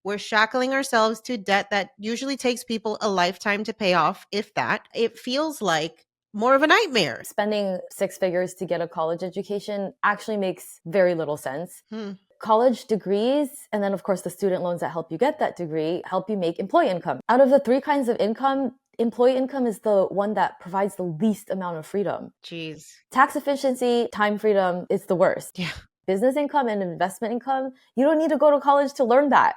We're shackling ourselves to debt that usually takes people a lifetime to pay off, if that. It feels like more of a nightmare. Spending six figures to get a college education actually makes very little sense. Hmm. College degrees, and then of course the student loans that help you get that degree, help you make employee income. Out of the three kinds of income, employee income is the one that provides the least amount of freedom. Jeez. Tax efficiency, time freedom is the worst. Yeah. Business income and investment income, you don't need to go to college to learn that.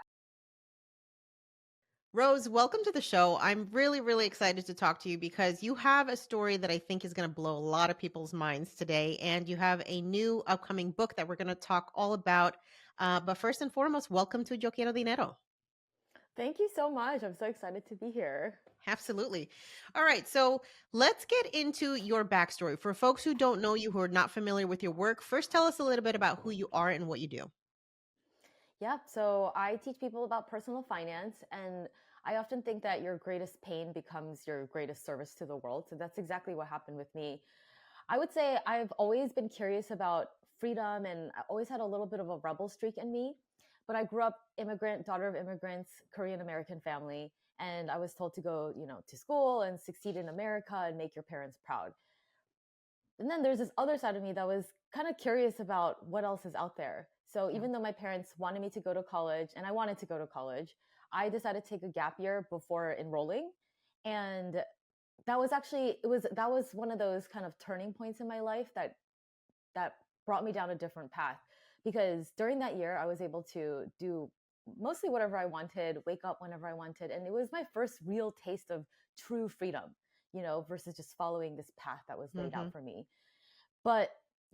Rose, welcome to the show. I'm really, really excited to talk to you because you have a story that I think is going to blow a lot of people's minds today. And you have a new upcoming book that we're going to talk all about. But first and foremost, welcome to Yo Quiero Dinero. Thank you so much. I'm so excited to be here. Absolutely. All right. So let's get into your backstory. For folks who don't know you, who are not familiar with your work, first tell us a little bit about who you are and what you do. Yeah, so I teach people about personal finance, and I often think that your greatest pain becomes your greatest service to the world. So that's exactly what happened with me. I would say I've always been curious about freedom, and I always had a little bit of a rebel streak in me. But I grew up immigrant, daughter of immigrants, Korean American family, and I was told to go, to school and succeed in America and make your parents proud. And then there's this other side of me that was kind of curious about what else is out there. So Yeah. even though my parents wanted me to go to college and I wanted to go to college, I decided to take a gap year before enrolling. And that was one of those kind of turning points in my life that brought me down a different path, because during that year I was able to do mostly whatever I wanted, wake up whenever I wanted, and it was my first real taste of true freedom, versus just following this path that was laid Mm-hmm. out for me. But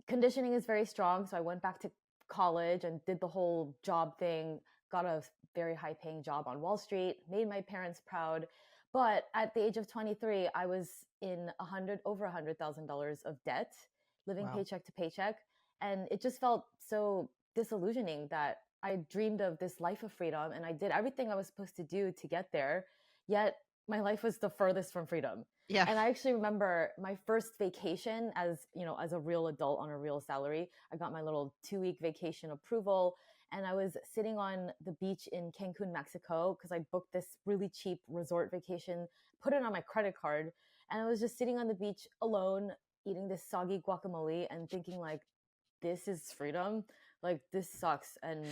conditioning is very strong, so I went back to college and did the whole job thing, got a very high paying job on Wall Street, made my parents proud. But at the age of 23, I was in over $100,000 of debt, living Wow. paycheck to paycheck. And it just felt so disillusioning that I dreamed of this life of freedom and I did everything I was supposed to do to get there. Yet my life was the furthest from freedom. Yeah. And I actually remember my first vacation as a real adult on a real salary. I got my little 2-week vacation approval, and I was sitting on the beach in Cancun, Mexico, because I booked this really cheap resort vacation, put it on my credit card, and I was just sitting on the beach alone, eating this soggy guacamole and thinking like, this is freedom. Like, this sucks. And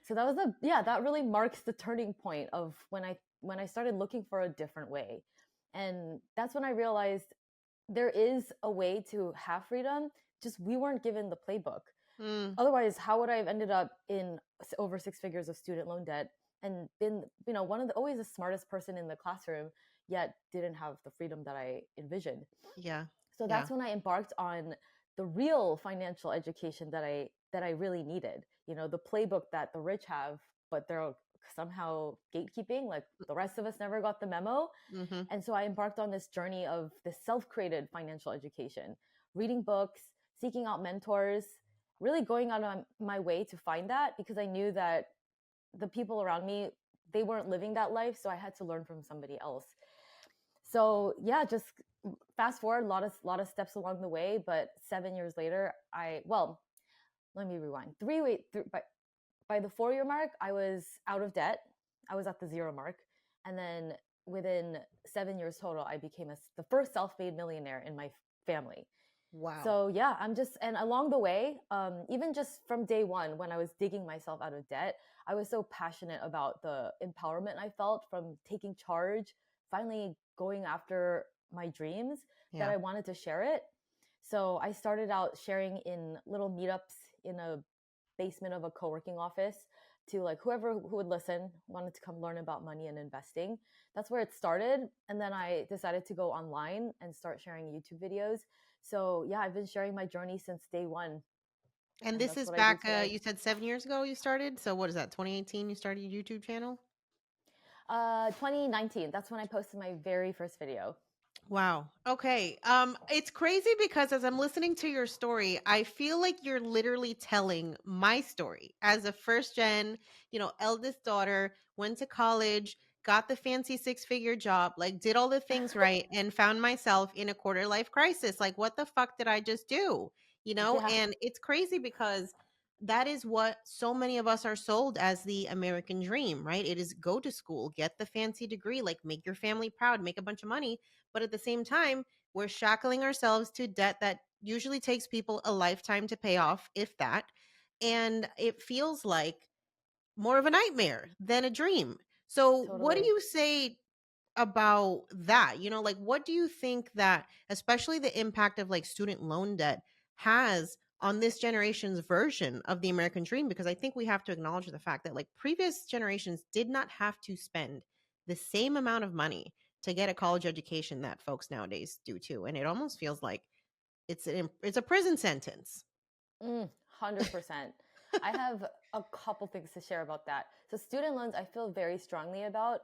so that really marks the turning point of when I started looking for a different way. And that's when I realized there is a way to have freedom, just we weren't given the playbook. Mm. Otherwise, how would I have ended up in over six figures of student loan debt and been, one of always the smartest person in the classroom, yet didn't have the freedom that I envisioned? Yeah. So Yeah. that's when I embarked on the real financial education that I really needed. The playbook that the rich have, but they're somehow gatekeeping, like the rest of us never got the memo. Mm-hmm. And so I embarked on this journey of this self-created financial education, reading books, seeking out mentors, really going out on my way to find that, because I knew that the people around me, they weren't living that life, so I had to learn from somebody else. So yeah, just fast forward, a lot of steps along the way, but 7 years later, let me rewind. By the 4-year mark, I was out of debt. I was at the zero mark, and then within 7 years total, I became the first self-made millionaire in my family. Wow. So yeah, and along the way, even just from day one, when I was digging myself out of debt, I was so passionate about the empowerment I felt from taking charge, finally going after my dreams, that Yeah. I wanted to share it. So I started out sharing in little meetups in a basement of a co-working office, to like whoever who would listen wanted to come learn about money and investing. That's where it started. And then I decided to go online and start sharing YouTube videos. So yeah, I've been sharing my journey since day one, And and this that's is what I do back, today. you said 7 years ago you started. So what is that, 2018 you started your YouTube channel? 2019, that's when I posted my very first video. Wow. Okay. It's crazy because as I'm listening to your story, I feel like you're literally telling my story as a first gen, eldest daughter, went to college, got the fancy six-figure job, like did all the things right and found myself in a quarter life crisis. Like what the fuck did I just do? Yeah. And it's crazy because that is what so many of us are sold as the American dream, right? It is go to school, get the fancy degree, like make your family proud, make a bunch of money. But at the same time, we're shackling ourselves to debt that usually takes people a lifetime to pay off, if that. And it feels like more of a nightmare than a dream. So, what do Totally. you say about that? Like what do you think that especially the impact of like student loan debt has on this generation's version of the American dream? Because I think we have to acknowledge the fact that like previous generations did not have to spend the same amount of money to get a college education that folks nowadays do too. And it almost feels like it's a prison sentence. 100%. I have a couple things to share about that. So, student loans, I feel very strongly about,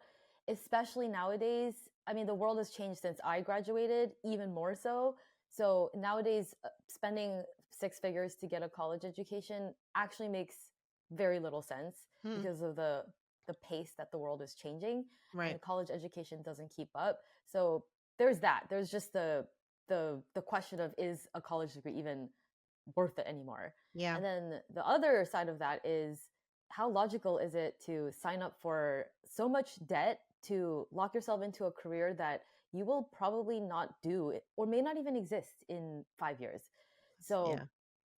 especially nowadays. I mean, the world has changed since I graduated, even more so. So, nowadays, spending six figures to get a college education actually makes very little sense Hmm, because of the pace that the world is changing, right. and college education doesn't keep up. So, there's that. There's just the question of, is a college degree even worth it anymore? Yeah. And then the other side of that is, how logical is it to sign up for so much debt to lock yourself into a career that you will probably not do or may not even exist in 5 years? So Yeah.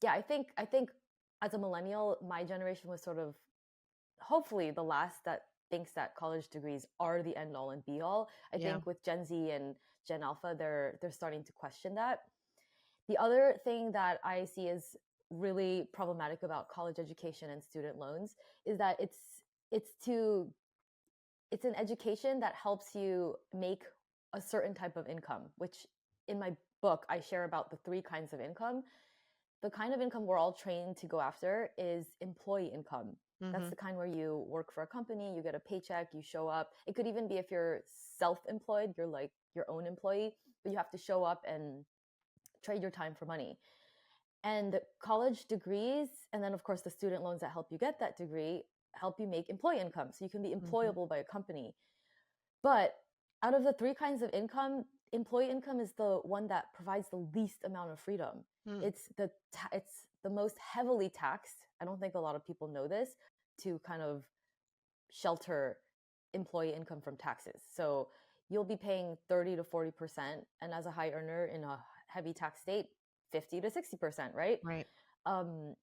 yeah, I think as a millennial, my generation was sort of hopefully the last that thinks that college degrees are the end all and be all. I Yeah. think with Gen Z and Gen Alpha, they're starting to question that. The other thing that I see is really problematic about college education and student loans is that it's to it's an education that helps you make a certain type of income, which in my book I share about the three kinds of income. The kind of income we're all trained to go after is employee income. That's Mhm. the kind where you work for a company, you get a paycheck, you show up. It could even be if you're self-employed, you're like your own employee, but you have to show up and trade your time for money. And college degrees, and then of course the student loans that help you get that degree, help you make employee income. So you can be Mhm. employable by a company. But out of the three kinds of income, employee income is the one that provides the least amount of freedom. Mm. It's the most heavily taxed. I don't think a lot of people know this, to kind of shelter employee income from taxes. So you'll be paying 30 to 40%, and as a high earner in a heavy tax state, 50 to 60%, right? Right. Um,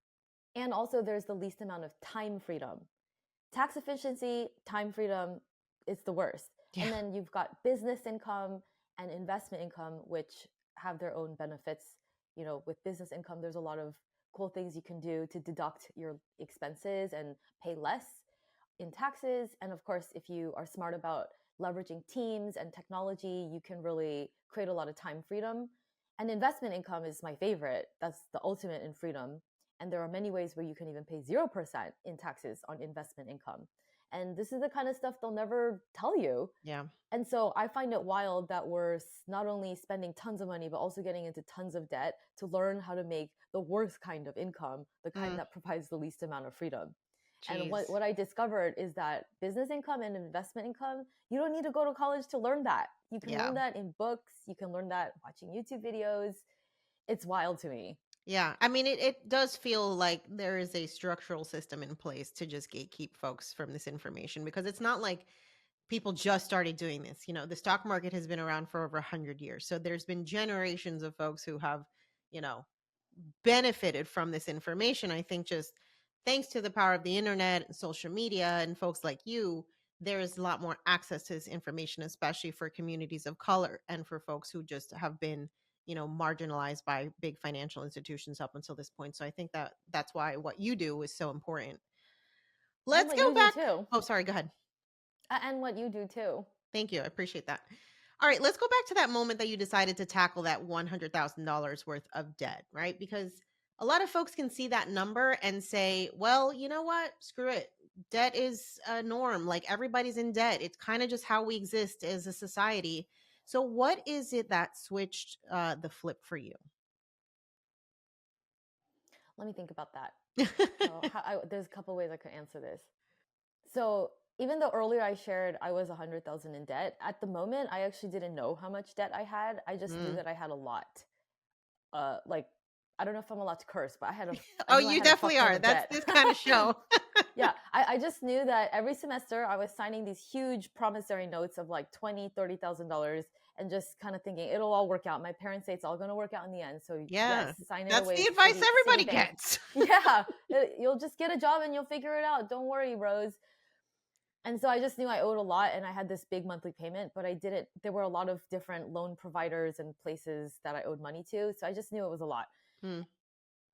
and also there's the least amount of time freedom. Tax efficiency, time freedom, it's the worst. Yeah. And then you've got business income and investment income, which have their own benefits. You know, with business income, there's a lot of cool things you can do to deduct your expenses and pay less in taxes. And of course, if you are smart about leveraging teams and technology, you can really create a lot of time freedom. And investment income is my favorite. That's the ultimate in freedom. And there are many ways where you can even pay 0% in taxes on investment income. And this is the kind of stuff they'll never tell you. Yeah. And so I find it wild that we're not only spending tons of money, but also getting into tons of debt to learn how to make the worst kind of income, the kind Mm. that provides the least amount of freedom. And what, Jeez. what I discovered is that business income and investment income, you don't need to go to college to learn that. You can Yeah. learn that in books, you can learn that watching YouTube videos. It's wild to me. Yeah. I mean, it does feel like there is a structural system in place to just gatekeep folks from this information because it's not like people just started doing this. The stock market has been around for over 100 years. So there's been generations of folks who have, you know, benefited from this information. I think just thanks to the power of the internet and social media and folks like you, there is a lot more access to this information, especially for communities of color and for folks who just have been, marginalized by big financial institutions up until this point. So I think that that's why what you do is so important. And Let's what go you do back. too. Oh, sorry, go ahead. And what you do too. Thank you. I appreciate that. All right, let's go back to that moment that you decided to tackle that $100,000 worth of debt, right? Because a lot of folks can see that number and say, well, you know what? Screw it. Debt is a norm. Like everybody's in debt. It's kind of just how we exist as a society. So, what is it that switched the flip for you? Let me think about that. So there's a couple ways I could answer this. So even though earlier I shared I was 100,000 in debt, at the moment I actually didn't know how much debt I had. I just knew Mm, that I had a lot. Like I don't know if I'm allowed to curse, but I Oh, knew I you had a definitely fuck ton are. of That's debt. this kind of show. Yeah, I just knew that every semester I was signing these huge promissory notes of like $20,000, $30,000, and just kind of thinking it'll all work out. My parents say it's all going to work out in the end. So Yeah. yes, sign it That's away the with the advice everybody Citibank. gets. Yeah, you'll just get a job and you'll figure it out. Don't worry, Rose. And so I just knew I owed a lot and I had this big monthly payment, but I didn't. There were a lot of different loan providers and places that I owed money to. So I just knew it was a lot. Mm,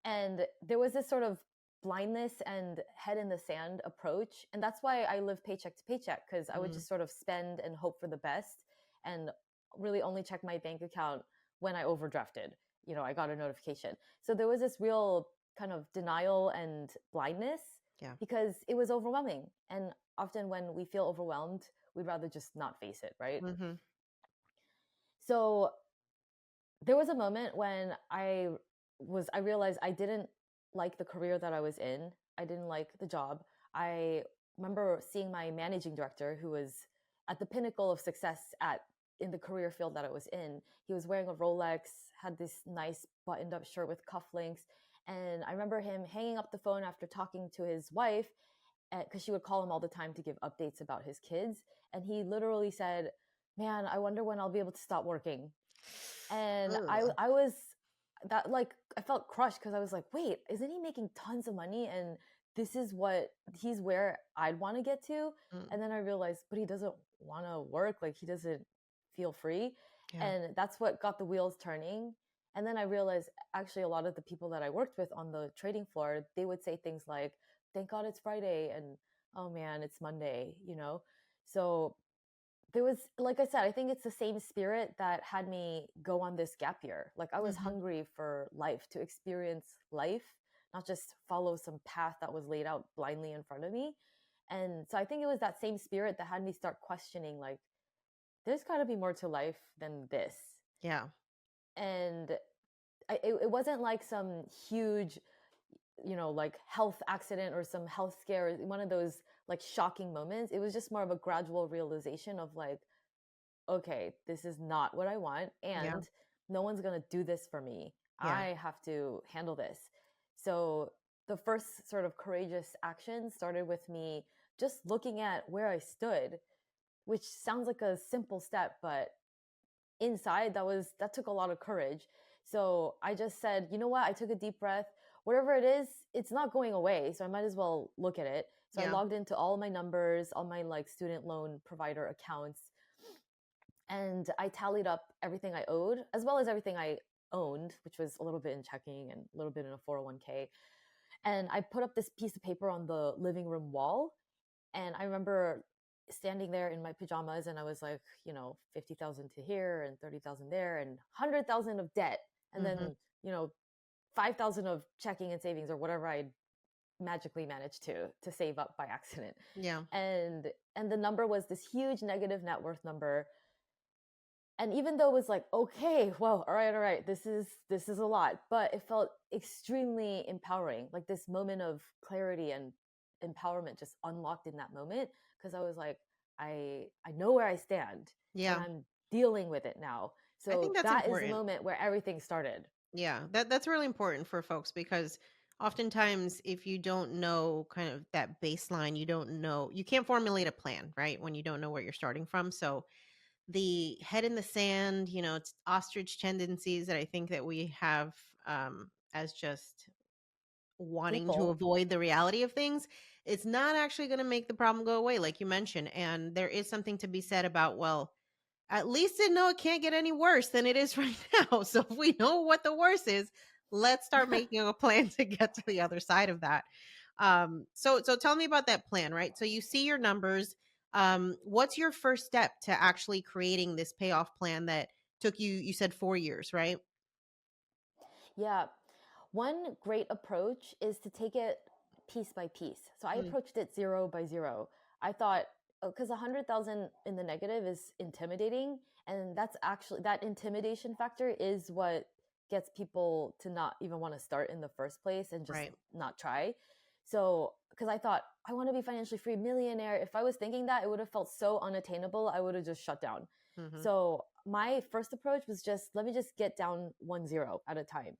And there was this sort of blindness and head in the sand approach. And that's why I live paycheck to paycheck, because I would mm, just sort of spend and hope for the best and really only check my bank account when I overdrafted. I got a notification. So there was this real kind of denial and blindness yeah. because it was overwhelming. And often when we feel overwhelmed, we'd rather just not face it, right? Hmm. So there was a moment when I realized I didn't like the career that I was in. I didn't like the job. I remember seeing my managing director, who was at the pinnacle of success at in the career field that I was in. He was wearing a Rolex, had this nice buttoned up shirt with cufflinks, and I remember him hanging up the phone after talking to his wife, because she would call him all the time to give updates about his kids, and he literally said, "Man, I wonder when I'll be able to stop working." And Ugh. I was that like I felt crushed because I was like, wait, isn't he making tons of money and this is what he's where I'd want to get to? Mm, And then I realized, but he doesn't want to work, like he doesn't feel free. yeah. And that's what got the wheels turning. And then I realized actually a lot of the people that I worked with on the trading floor, they would say things like, thank God it's Friday, and oh man, it's Monday. So there was, like I said, I think it's the same spirit that had me go on this gap year. Like I was Hmm. hungry for life, to experience life, not just follow some path that was laid out blindly in front of me. And so I think it was that same spirit that had me start questioning, like, there's got to be more to life than this. Yeah. And it wasn't like some huge, like health accident or some health scare, one of those like shocking moments. It was just more of a gradual realization of like, okay, this is not what I want, Yeah. and no one's going to do this for me. Yeah. I have to handle this. So the first sort of courageous action started with me just looking at where I stood, which sounds like a simple step, but inside that took a lot of courage. So I just said, you know what? I took a deep breath. Whatever it is, it's not going away, so I might as well look at it. So I Yeah. logged into all my numbers, all my like student loan provider accounts, and I tallied up everything I owed as well as everything I owned, which was a little bit in checking and a little bit in a 401k. And I put up this piece of paper on the living room wall. And I remember standing there in my pajamas and I was like, 50,000 to here and 30,000 there and 100,000 of debt. And Hmm. then, 5,000 of checking and savings or whatever I magically managed to save up by accident. Yeah. And the number was this huge negative net worth number. And even though it was like, okay, well, all right, this is a lot, but it felt extremely empowering, like this moment of clarity and empowerment just unlocked in that moment, because I was like, I know where I stand and Yeah. I'm dealing with it now. I think So that's that is the important. moment where everything started. Yeah, that's really important for folks because oftentimes if you don't know kind of that baseline, you don't know, you can't formulate a plan, right? When you don't know where you're starting from. So the head in the sand, it's ostrich tendencies that I think that we have as just wanting to People. avoid the reality of things. It's not actually going to make the problem go away, like you mentioned. And there is something to be said about, well, at least it know it can't get any worse than it is right now. So if we know what the worst is, let's start making a plan to get to the other side of that. So tell me about that plan, right? So you see your numbers. What's your first step to actually creating this payoff plan that took you, you said 4 years, right? Yeah. One great approach is to take it piece by piece. So I Mm, approached it zero by zero. I thought, because 100,000 in the negative is intimidating. And that's actually, that intimidation factor is what gets people to not even want to start in the first place and just right. not try. So, because I thought, I want to be financially free, millionaire. If I was thinking that, it would have felt so unattainable. I would have just shut down. Hmm. So, my first approach was just, let me just get down 1 0 at a time.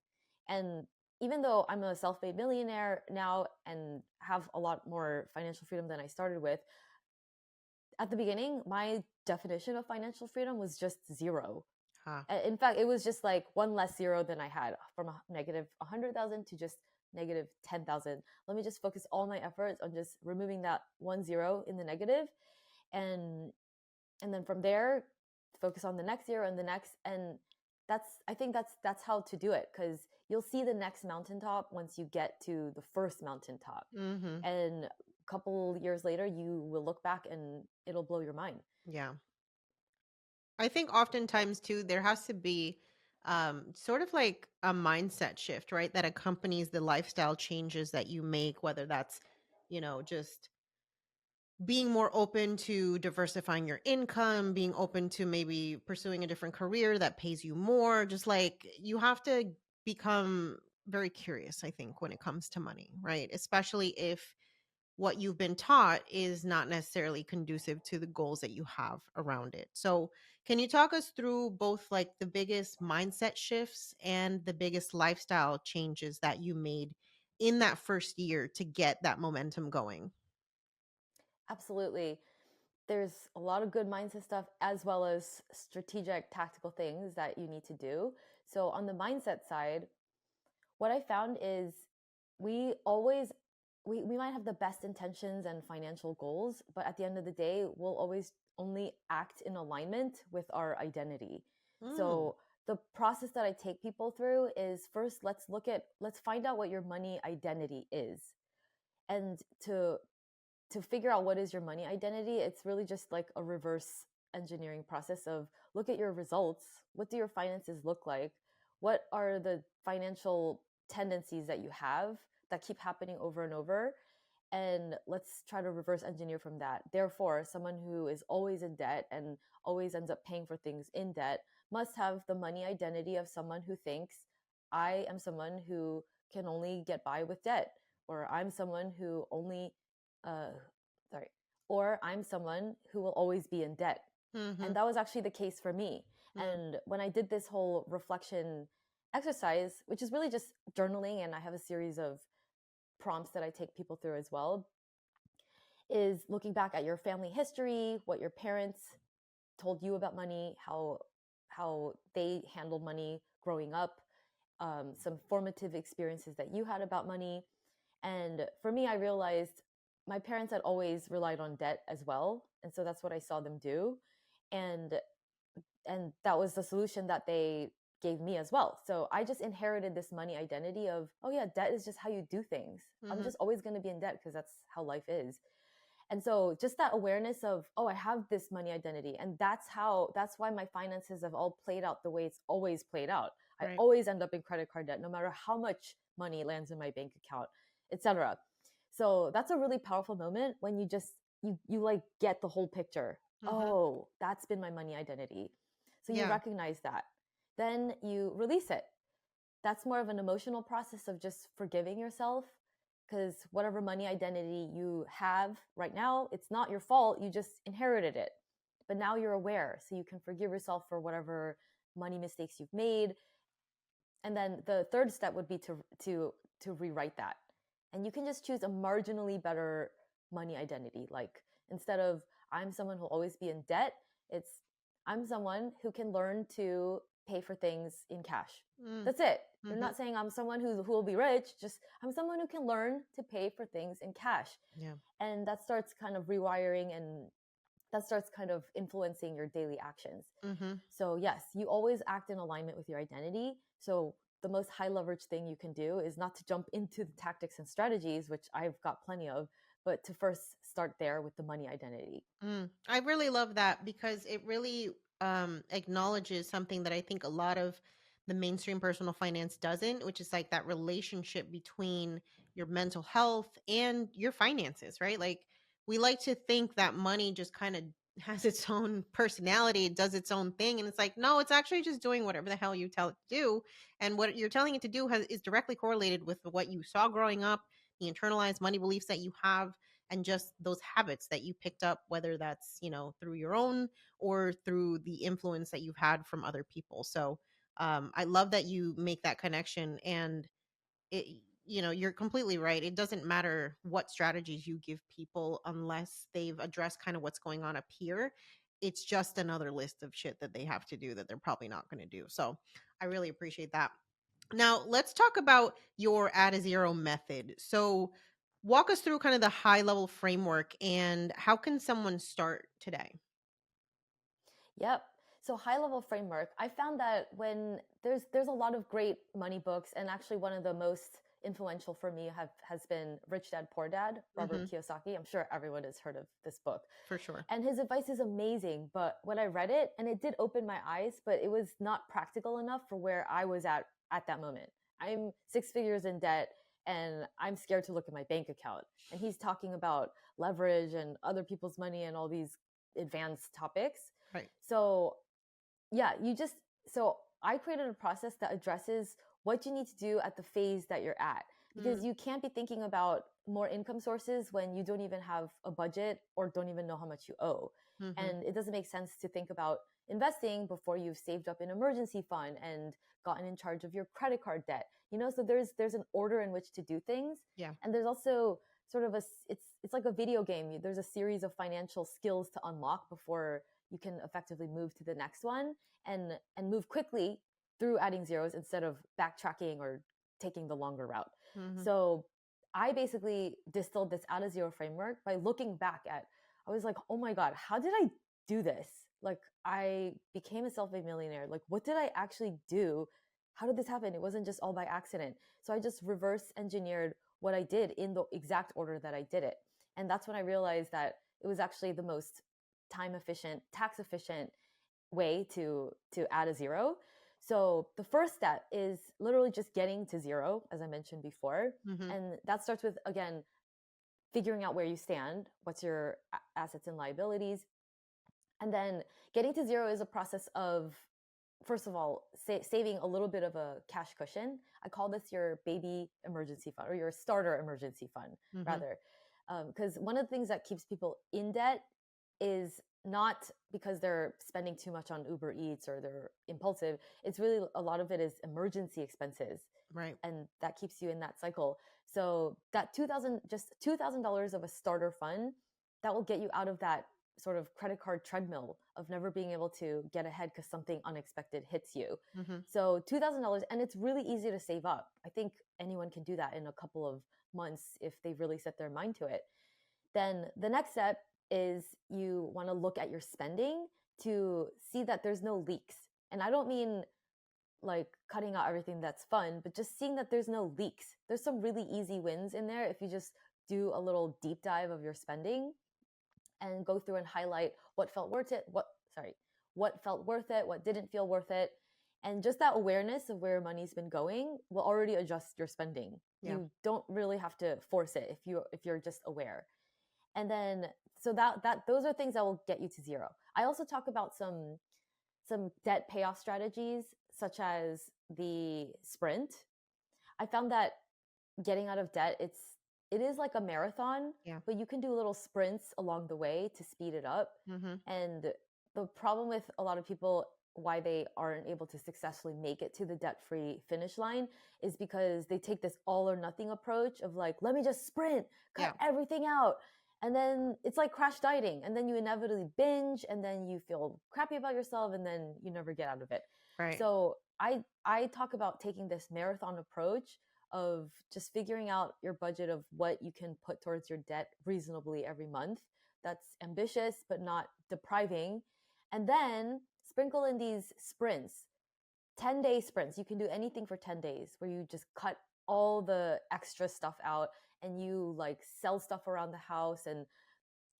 And even though I'm a self-made millionaire now and have a lot more financial freedom than I started with, at the beginning, my definition of financial freedom was just zero. Huh. In fact, it was just like one less zero than I had, from a negative 100,000 to just negative 10,000. Let me just focus all my efforts on just removing that one zero in the negative, and then from there, focus on the next zero and the next. And I think that's how to do it, because you'll see the next mountaintop once you get to the first mountaintop, Mhm. and a couple years later you will look back and it'll blow your mind. Yeah. I think oftentimes too there has to be sort of like a mindset shift, right? That accompanies the lifestyle changes that you make, whether that's, just being more open to diversifying your income, being open to maybe pursuing a different career that pays you more. Just like you have to become very curious, I think, when it comes to money, right? Especially if what you've been taught is not necessarily conducive to the goals that you have around it. So, can you talk us through both like the biggest mindset shifts and the biggest lifestyle changes that you made in that first year to get that momentum going? Absolutely. There's a lot of good mindset stuff as well as strategic tactical things that you need to do. So on the mindset side, what I found is we always we might have the best intentions and financial goals, but at the end of the day, we'll always only act in alignment with our identity. Mm, So the process that I take people through is, first, let's find out what your money identity is. And to figure out what is your money identity, it's really just like a reverse engineering process of, look at your results. What do your finances look like? What are the financial tendencies that you have that keep happening over and over? And let's try to reverse engineer from that. Therefore, someone who is always in debt and always ends up paying for things in debt must have the money identity of someone who thinks, I am someone who can only get by with debt, or I'm someone who only uh, sorry, or I'm someone who will always be in debt. And mhm, that was actually the case for me. mm, And when I did this whole reflection exercise, which is really just journaling, and I have a series of prompts that I take people through as well, is looking back at your family history, what your parents told you about money, how they handled money growing up, some formative experiences that you had about money. And for me, I realized my parents had always relied on debt as well, and so that's what I saw them do. And that was the solution that they gave me as well. So I just inherited this money identity of, oh yeah, debt is just how you do things. I'm mhm, just always going to be in debt because that's how life is. And so just that awareness of, oh, I have this money identity, and that's why my finances have all played out the way it's always played out. I right. always end up in credit card debt no matter how much money lands in my bank account, etc. So that's a really powerful moment when you just you like get the whole picture. Mhm. Oh, that's been my money identity. So you Yeah. recognize that. Then you release it. That's more of an emotional process of just forgiving yourself, because whatever money identity you have right now, it's not your fault. You just inherited it. But now you're aware, so you can forgive yourself for whatever money mistakes you've made. And then the third step would be to rewrite that. And you can just choose a marginally better money identity. Like, instead of I'm someone who'll always be in debt, it's I'm someone who can learn to pay for things in cash. Mm, That's it. You're mhm. not saying I'm someone who will be rich, just I'm someone who can learn to pay for things in cash. Yeah. And that starts kind of rewiring, and that starts kind of influencing your daily actions. Mhm. So, yes, you always act in alignment with your identity. So, the most high leverage thing you can do is not to jump into the tactics and strategies, which I've got plenty of, but to first start there with the money identity. I really love that because it really acknowledges something that I think a lot of the mainstream personal finance doesn't, which is like that relationship between your mental health and your finances, right? Like we like to think that money just kind of has its own personality, it does its own thing. And it's like, no, it's actually just doing whatever the hell you tell it to do. And what you're telling it to do is directly correlated with what you saw growing up, the internalized money beliefs that you have and just those habits that you picked up, whether that's, through your own or through the influence that you've had from other people. So I love that you make that connection. And it, you're completely right. It doesn't matter what strategies you give people unless they've addressed kind of what's going on up here. It's just another list of shit that they have to do that they're probably not going to do. So I really appreciate that. Now, let's talk about your add a zero method. So, walk us through kind of the high level framework and how can someone start today? Yep. So high level framework, I found that when there's a lot of great money books, and actually one of the most influential for me has been Rich Dad Poor Dad, Robert Hmm. Kiyosaki. I'm sure everyone has heard of this book. For sure. And his advice is amazing, but when I read it, and it did open my eyes, but it was not practical enough for where I was at that moment. I'm 6 figures in debt and I'm scared to look at my bank account. And he's talking about leverage and other people's money and all these advanced topics. Right. So yeah, so I created a process that addresses what you need to do at the phase that you're at, because Mm, you can't be thinking about more income sources when you don't even have a budget or don't even know how much you owe. mhm. And it doesn't make sense to think about investing before you've saved up an emergency fund and gotten in charge of your credit card debt. So there's an order in which to do things. Yeah. And there's also sort of it's like a video game. There's a series of financial skills to unlock before you can effectively move to the next one, and move quickly through adding zeros instead of backtracking or taking the longer route. Mhm. So I basically distilled this out of zero framework by looking back at, I was like, oh my God, how did I do this? Like, I became a self-made millionaire. Like, what did I actually do? How did this happen? It wasn't just all by accident. So I just reverse engineered what I did in the exact order that I did it. And that's when I realized that it was actually the most time efficient, tax efficient way to add a zero. So the first step is literally just getting to zero, as I mentioned before. Mhm. And that starts with, again, figuring out where you stand, what's your assets and liabilities. And then getting to zero is a process of, first of all, saving a little bit of a cash cushion. I call this your baby emergency fund, or your starter emergency fund, Mhm. rather. Because one of the things that keeps people in debt is not because they're spending too much on Uber Eats or they're impulsive. It's really, a lot of it is emergency expenses, Right. and that keeps you in that cycle. So that 2000, just $2,000 of a starter fund, that will get you out of that sort of credit card treadmill of never being able to get ahead because something unexpected hits you. Mhm. So $2,000, and it's really easy to save up. I think anyone can do that in a couple of months if they really set their mind to it. Then the next step is you want to look at your spending to see that there's no leaks. And I don't mean like cutting out everything that's fun, but just seeing that there's no leaks. There's some really easy wins in there if you just do a little deep dive of your spending and go through and highlight what felt worth it, what felt worth it, what didn't feel worth it. And just that awareness of where money's been going will already adjust your spending. Yeah. You don't really have to force it if you're just aware. And then so that those are things that will get you to zero. I also talk about some debt payoff strategies, such as the sprint. I found that getting out of debt, it is like a marathon, Yeah. but you can do little sprints along the way to speed it up. Mhm. And the problem with a lot of people, why they aren't able to successfully make it to the debt-free finish line, is because they take this all or nothing approach of like, let me just sprint, cut Yeah. everything out. And then it's like crash dieting, and then you inevitably binge, and then you feel crappy about yourself, and then you never get out of it. Right. So I talk about taking this marathon approach of just figuring out your budget of what you can put towards your debt reasonably every month. That's ambitious, but not depriving. And then sprinkle in these sprints, 10-day sprints. You can do anything for 10 days where you just cut all the extra stuff out and you like sell stuff around the house and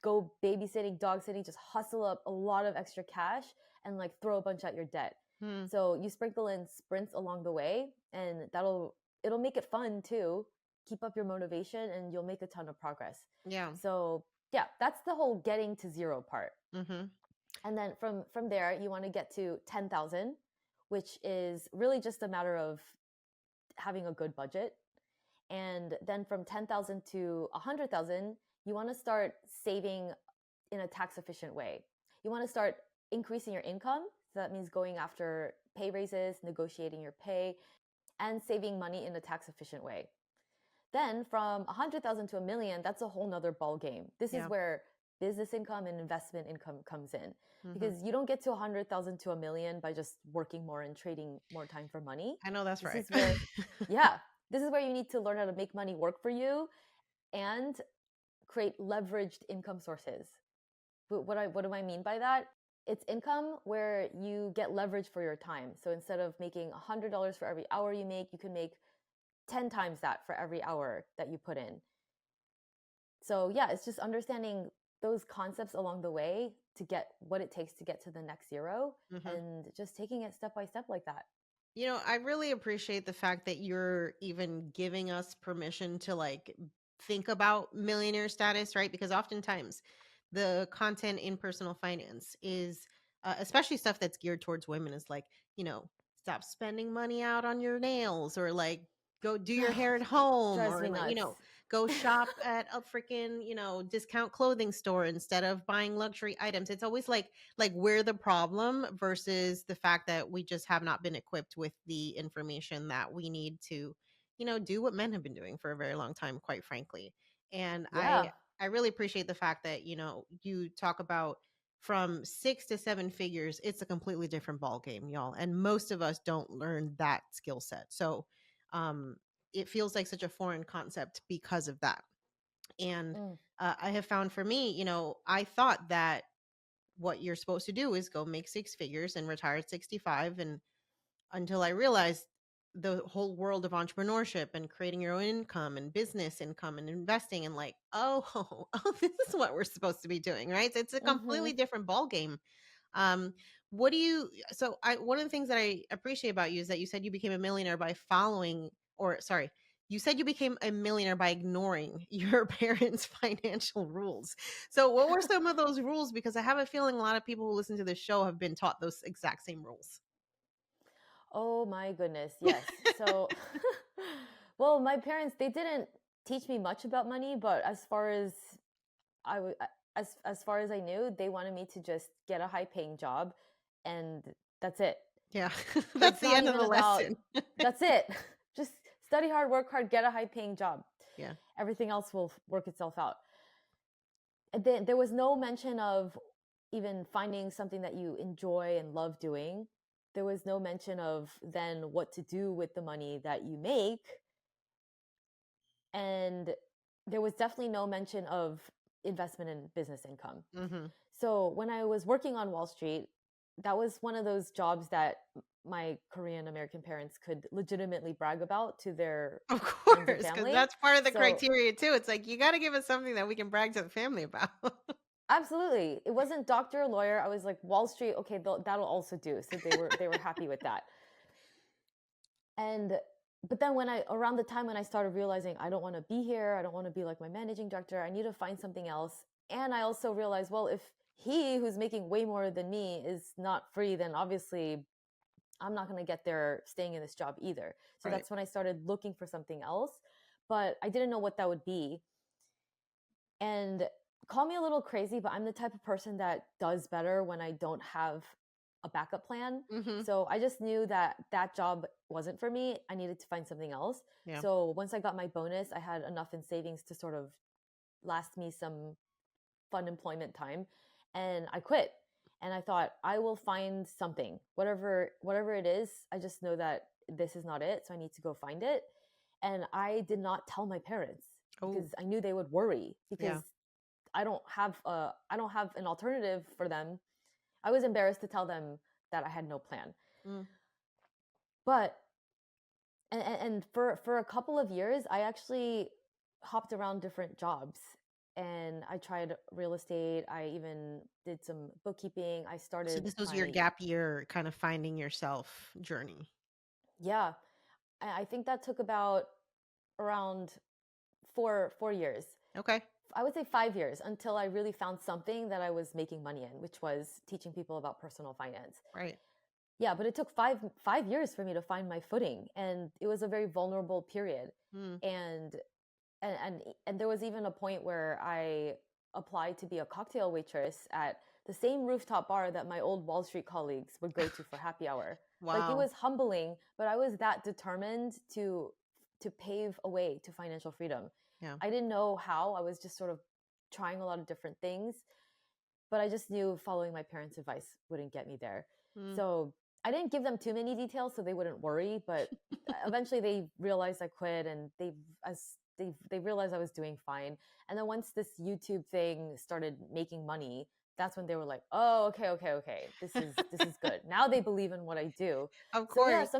go babysitting, dog sitting, just hustle up a lot of extra cash and like throw a bunch at your debt. Hmm. So you sprinkle in sprints along the way, and it'll make it fun too. Keep up your motivation and you'll make a ton of progress. Yeah. So yeah, that's the whole getting to zero part. Mhm. And then from there, you want to get to 10,000, which is really just a matter of having a good budget. And then from 10,000 to 100,000, you want to start saving in a tax efficient way. You want to start increasing your income. So that means going after pay raises, negotiating your pay. and saving money in a tax efficient way. Then from 100,000 to a million, that's a whole nother ball game. This is Yeah. where business income and investment income comes in, Hmm. because you don't get to 100,000 to a million by just working more and trading more time for money. I know that's This right. is where, yeah, this is where you need to learn how to make money work for you and create leveraged income sources. But what do I mean by that? It's income where you get leverage for your time. So instead of making $100 for every hour you make, you can make 10 times that for every hour that you put in. So yeah, it's just understanding those concepts along the way to get what it takes to get to the next zero, Hmm. and just taking it step by step like that. I really appreciate the fact that you're even giving us permission to like think about millionaire status, right? Because oftentimes the content in personal finance is, especially stuff that's geared towards women, is like, stop spending money out on your nails, or like go do your hair at home, Drives or me like, nuts. go shop at a freaking, discount clothing store instead of buying luxury items. It's always like we're the problem versus the fact that we just have not been equipped with the information that we need to, do what men have been doing for a very long time, quite frankly. And I Yeah. I really appreciate the fact that, you talk about from 6 to 7 figures, it's a completely different ball game, y'all. And most of us don't learn that skill set. So um it feels like such a foreign concept because of that. And Mm. I have found for me, I thought that what you're supposed to do is go make 6 figures and retire at 65. And until I realized the whole world of entrepreneurship and creating your own income and business income and investing, and like, oh, oh, this is what we're supposed to be doing, right? So it's a Mm-hmm. completely different ball game. What do you so I one of the things that I appreciate about you is that you said you became a millionaire by following, or sorry, you said you became a millionaire by ignoring your parents' financial rules. So what were some of those rules? Because I have a feeling a lot of people who listen to this show have been taught those exact same rules. Oh my goodness, yes. So, well, my parents, they didn't teach me much about money, but I w- as far as I knew, they wanted me to just get a high paying job, and that's it. Yeah. That's It's the not end of even the about, lesson. that's it. Just study hard, work hard, get a high paying job. Yeah. Everything else will work itself out. And then there was no mention of even finding something that you enjoy and love doing. There was no mention of then what to do with the money that you make. And there was definitely no mention of investment in business income. Hmm. So when I was working on Wall Street, that was one of those jobs that my Korean American parents could legitimately brag about to their Of friends and course, because family. that's part of the So criteria too. It's like you got to give us something that we can brag to the family about. absolutely, it wasn't doctor or lawyer. I was like Wall Street. Okay, that'll also do. So they were happy with that. And but then when I around the time when I started realizing I don't want to be here, I don't want to be like my managing director, I need to find something else. And I also realized, well, if he who's making way more than me is not free, then obviously I'm not going to get there staying in this job either. So Right. that's when I started looking for something else, but I didn't know what that would be. And call me a little crazy, but I'm the type of person that does better when I don't have a backup plan. Hmm. So I just knew that that job wasn't for me. I needed to find something else. Yeah. So once I got my bonus, I had enough in savings to sort of last me some fun employment time, and I quit. And I thought I will find something, whatever it is. I just know that this is not it, so I need to go find it. And I did not tell my parents Oh, because I knew they would worry, yeah. because I don't have an alternative for them. I was embarrassed to tell them that I had no plan. Mm. But and for a couple of years, I actually hopped around different jobs, and I tried real estate. I even did some bookkeeping. I So started this was your my, gap year kind of finding yourself journey. yeah, I think that took about around 4 years. Okay. I would say 5 years until I really found something that I was making money in, which was teaching people about personal finance. Right. Yeah, but it took five years for me to find my footing, and it was a very vulnerable period. Mm. And and there was even a point where I applied to be a cocktail waitress at the same rooftop bar that my old Wall Street colleagues would go to for happy hour. Like it Wow. was humbling, but I was that determined to pave a way to financial freedom. Yeah. I didn't know how. I was just sort of trying a lot of different things, but I just knew following my parents' advice wouldn't get me there. Mm. So I didn't give them too many details so they wouldn't worry, but eventually they realized I quit, and they realized I was doing fine. And then once this YouTube thing started making money, that's when they were like, "Oh, okay, okay, okay. This is good." Now they believe in what I do. Of So yeah, course.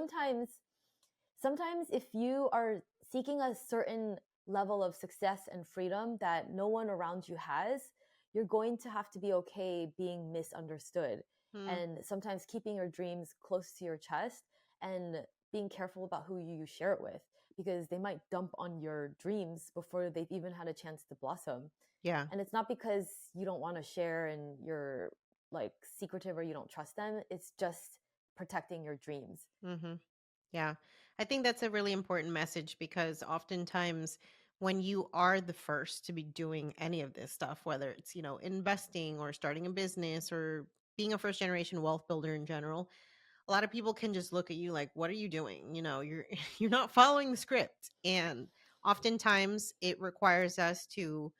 sometimes if you are seeking a certain level of success and freedom that no one around you has, you're going to have to be okay being misunderstood, Mm. and sometimes keeping your dreams close to your chest, and being careful about who you share it with, because they might dump on your dreams before they've even had a chance to blossom. Yeah. And it's not because you don't want to share and you're like secretive or you don't trust them, it's just protecting your dreams. Hmm. Yeah. I think that's a really important message because oftentimes when you are the first to be doing any of this stuff, whether it's, investing or starting a business or being a first generation wealth builder in general, a lot of people can just look at you like, what are you doing? You're you're not following the script. And oftentimes it requires us to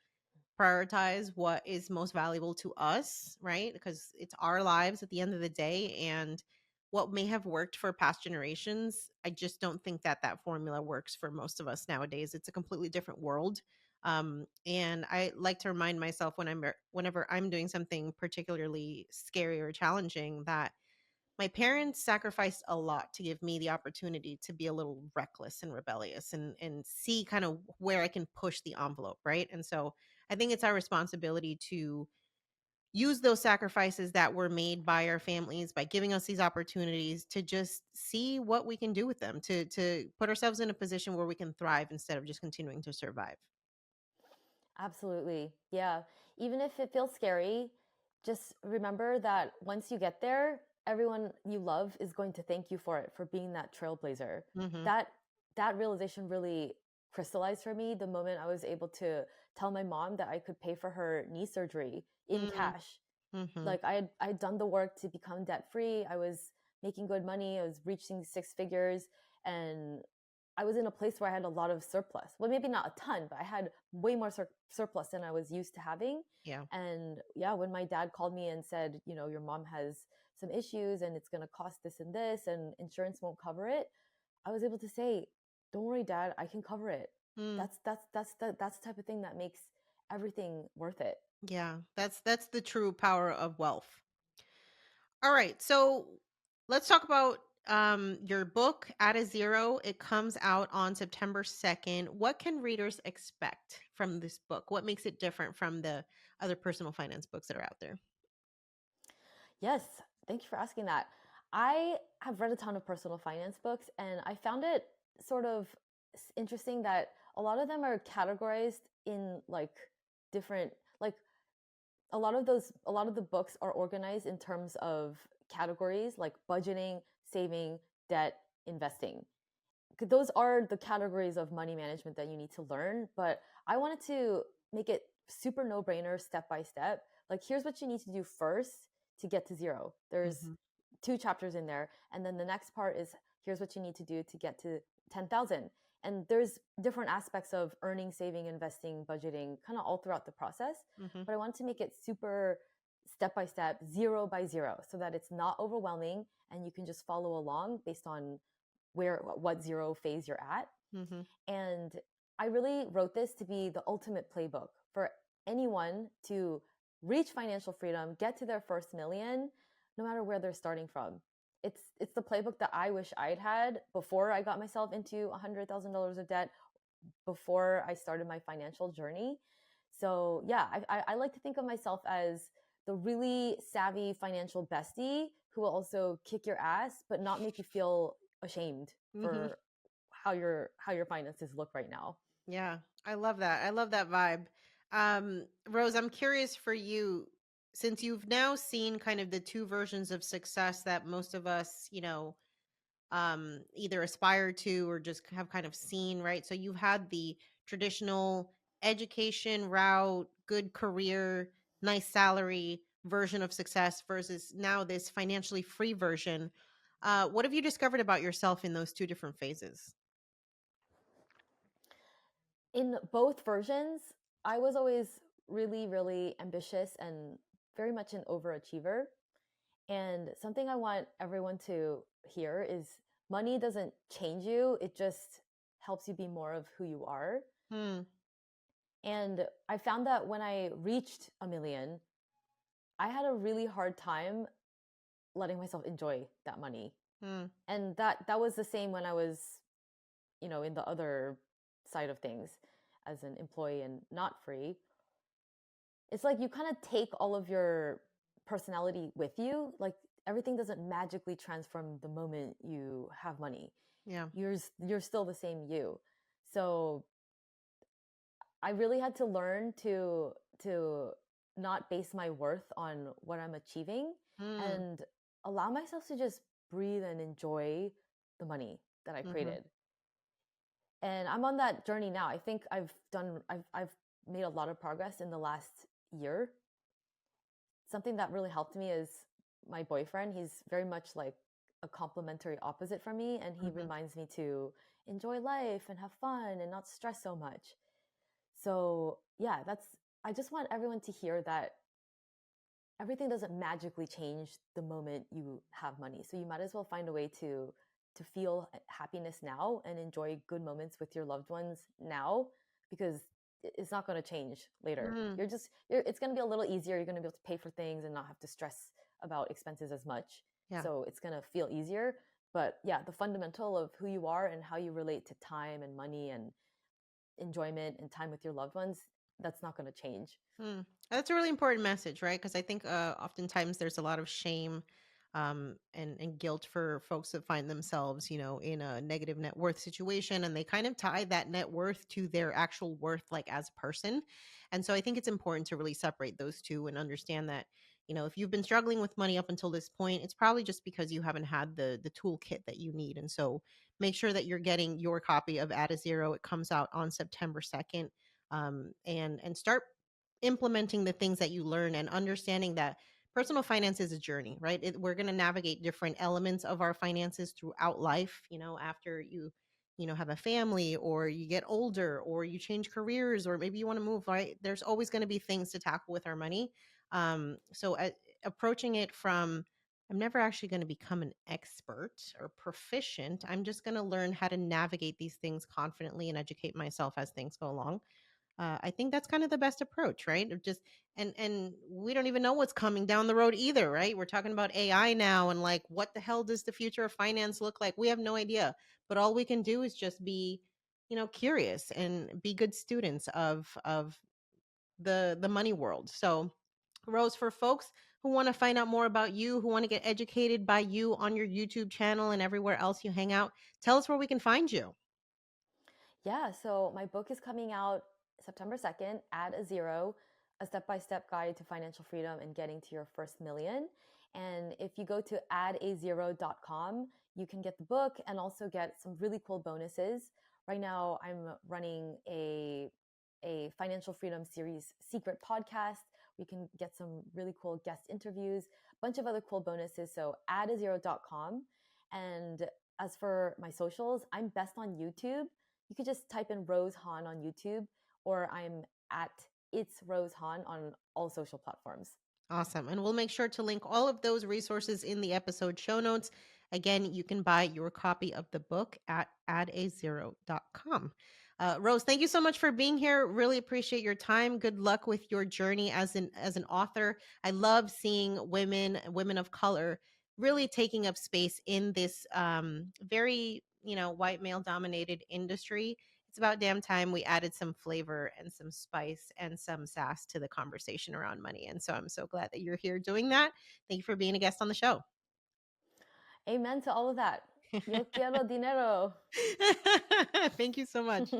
prioritize what is most valuable to us, right? Because it's our lives at the end of the day. And what may have worked for past generations, I just don't think that that formula works for most of us nowadays. It's a completely different world. And I like to remind myself whenever I'm doing something particularly scary or challenging that my parents sacrificed a lot to give me the opportunity to be a little reckless and rebellious and see kind of where I can push the envelope, right? And so I think it's our responsibility to use those sacrifices that were made by our families by giving us these opportunities to just see what we can do with them to put ourselves in a position where we can thrive instead of just continuing to survive. Absolutely. Yeah. Even if it feels scary, just remember that once you get there, everyone you love is going to thank you for it, for being that trailblazer. Mhm. That that realization really crystallized for me the moment I was able to tell my mom that I could pay for her knee surgery in Mm. cash. Mhm. Like I had done the work to become debt free. I was making good money. I was reaching six figures, and I was in a place where I had a lot of surplus. Well, maybe not a ton, but I had way more surplus than I was used to having. Yeah. And yeah, when my dad called me and said, your mom has some issues and it's going to cost this and this and insurance won't cover it, I was able to say, "Don't worry, dad, I can cover it." Mm. That's the type of thing that makes everything worth it. Yeah. That's the true power of wealth. All right. So let's talk about your book, At a Zero. It comes out on September 2nd. What can readers expect from this book? What makes it different from the other personal finance books that are out there? Yes, thank you for asking that. I have read a ton of personal finance books, and I found it sort of interesting that a lot of them are categorized in like different, like a lot of the books are organized in terms of categories like budgeting, saving, debt, investing. Those are the categories of money management that you need to learn, but I wanted to make it super no brainer, step by step. Like, here's what you need to do first to get to zero. There's Hmm. two chapters in there. And then the next part is here's what you need to do to get to 10,000. And there's different aspects of earning, saving, investing, budgeting, kind of all throughout the process. Hmm. But I wanted to make it super step by step, zero by zero, so that it's not overwhelming and you can just follow along based on what zero phase you're at. Hmm. And I really wrote this to be the ultimate playbook for anyone to reach financial freedom, get to their first million, no matter where they're starting from. It's the playbook that I wish I'd had before I got myself into $100,000 of debt, before I started my financial journey. So yeah, I like to think of myself as the really savvy financial bestie who will also kick your ass, but not make you feel ashamed Hmm. for how your finances look right now. Yeah, I love that. I love that vibe. Rose, I'm curious for you, since you've now seen kind of the two versions of success that most of us, either aspire to or just have kind of seen, right? So you've had the traditional education route, good career, nice salary, version of success versus now this financially free version. What have you discovered about yourself in those two different phases? In both versions, I was always really, really ambitious and very much an overachiever. And something I want everyone to hear is money doesn't change you, it just helps you be more of who you are. Hmm. And I found that when I reached a million, I had a really hard time letting myself enjoy that money. Hmm. And that was the same when I was, in the other side of things as an employee and not free. It's like you kind of take all of your personality with you. Like everything doesn't magically transform the moment you have money. Yeah. You're still the same you. So I really had to learn to not base my worth on what I'm achieving Hmm. and allow myself to just breathe and enjoy the money that I Hmm. created. And I'm on that journey now. I think I've made a lot of progress in the last year. Something that really helped me is my boyfriend. He's very much like a complementary opposite from me, and he Hmm. reminds me to enjoy life and have fun and not stress so much. So, yeah, I just want everyone to hear that everything doesn't magically change the moment you have money. So you might as well find a way to feel happiness now and enjoy good moments with your loved ones now, because it's not going to change later. Hmm. It's going to be a little easier. You're going to be able to pay for things and not have to stress about expenses as much. Yeah. So it's going to feel easier. But yeah, the fundamental of who you are and how you relate to time and money and enjoyment and time with your loved ones, that's not going to change. Hmm. That's a really important message, right? Because I think oftentimes there's a lot of shame and guilt for folks that find themselves, in a negative net worth situation, and they kind of tie that net worth to their actual worth, like as a person. And so I think it's important to really separate those two and understand that, if you've been struggling with money up until this point, it's probably just because you haven't had the toolkit that you need. And so make sure that you're getting your copy of At a Zero. It comes out on September 2nd. And start implementing the things that you learn and understanding that personal finance is a journey, right? We're going to navigate different elements of our finances throughout life, after you have a family or you get older or you change careers or maybe you want to move, right? There's always going to be things to tackle with our money. So approaching it from, I'm never actually going to become an expert or proficient. I'm just going to learn how to navigate these things confidently and educate myself as things go along. I think that's kind of the best approach, right? Of just and we don't even know what's coming down the road either, right? We're talking about AI now, and like, what the hell does the future of finance look like? We have no idea, but all we can do is just be, curious and be good students of the money world. So, Rose, for folks who want to find out more about you, who want to get educated by you on your YouTube channel and everywhere else you hang out, tell us where we can find you. Yeah, so my book is coming out September 2nd, Add a Zero, a step-by-step guide to financial freedom and getting to your first million. And if you go to addazero.com, you can get the book and also get some really cool bonuses. Right now, I'm running a financial freedom series secret podcast. We can get some really cool guest interviews, a bunch of other cool bonuses. So addazero.com. And as for my socials, I'm best on YouTube. You could just type in Rose Han on YouTube, or I'm at It's Rose Han on all social platforms. Awesome. And we'll make sure to link all of those resources in the episode show notes. Again, you can buy your copy of the book at addazero.com. Rose, thank you so much for being here. Really appreciate your time. Good luck with your journey as an author. I love seeing women of color, really taking up space in this very white male dominated industry. It's about damn time we added some flavor and some spice and some sass to the conversation around money. And so I'm so glad that you're here doing that. Thank you for being a guest on the show. Amen to all of that. Yo quiero dinero. Thank you so much.